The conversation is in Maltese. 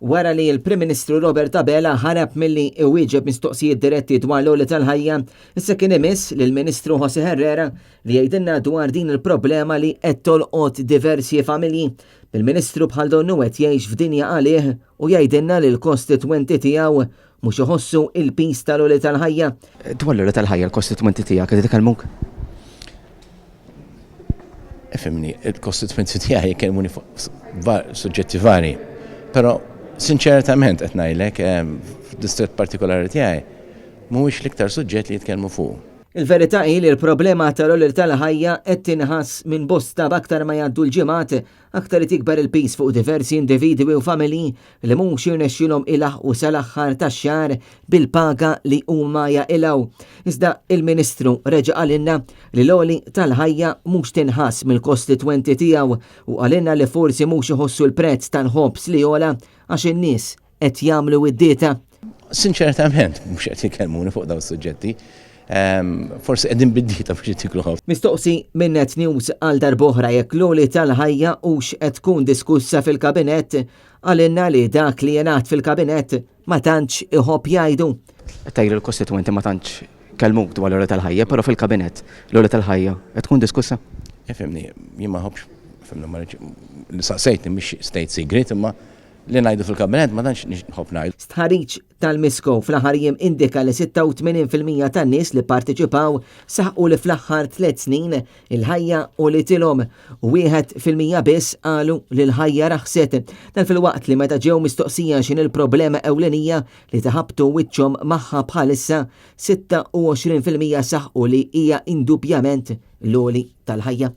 Wara li l-Prim Ministru Robert Abela ħarab milli iwieġeb mistoqsijiet diretti dwar l-għoli tal-ħajja, issa kien imiss lill-Ministru José Herrera li jgħidilna dwar din il-problema li qed tolqot diversi familji. Il-Ministru bħal donnu qed jgħix f'dinja għalih u jgħidilna li l-kostitwenti tiegħu mhux iħossu il-pis tal-għoli tal-ħajja. Dwar l-għoli tal-ħajja l-kostitwenti tiegħek qed ikellmuk? Ifhimni, il-kostitwenti tiegħi jkellmuni fuq suġġetti vari, però sinċerament qed ngħidlek f'distret partikolari tiegħi mhuwiex l-iktar suġġett li jitkellmu fuq. Il-verità hi li l-problema tal-għoli tal-ħajja qed tinħass minn bosta b'aktar ma jgħaddu l-ġimgħat, aktar tikber il-pis fuq diversi individwi u familji li mhux jirnexxilhom ilaħqu sal-aħħar tax-xahar bil-paga li huma jaqilgħu. Iżda il-Ministru reġa' għalilna li l-għoli tal-ħajja mhux tinħass mill-kostitwenti tiegħu u għalilna li forsi mhux iħossu l-prezz tal-ħobbs li jola għax in-nies qed jagħmlu id-dieta. Sinċerament mhux qed jikellmuni fuq dawn is-suġġetti. Forsi qegħdin bid-dieta biex jitiklu ħobb. Mistoqsi minn Net News għal darb'oħra jekk l-għoli tal-ħajja hux qed tkun diskussa fil-kabinett għalinna li dak li jingħad fil-kabinett ma tantx iħobb jgħidu. Tajli l-kostitwenti ma tantx kellmuk dwar l-għoli tal-ħajja, però fil-kabinett l-għoli tal-ħajja qed tkun diskussa? Ifhimni, jien ma ħobbx li saqsejtni mhix state secret imma li ngħidu fil-kabinet ma tantx nħobb ngħid. Stħarriġ tal-Misko fl-aħħar jiem indika li 86% tan-nies li pparteċipaw saħqu li fl-aħħar 3 snin il-ħajja u li tilhom u 1% biss qalu li l-ħajja raħset. Dan fil-waqt li meta ġew mistoqsija x'in il-problema ewlenija li taħabtu wiċċhom magħha bħalissa 26% saħqu li hija indubjament l-għoli tal-ħajja.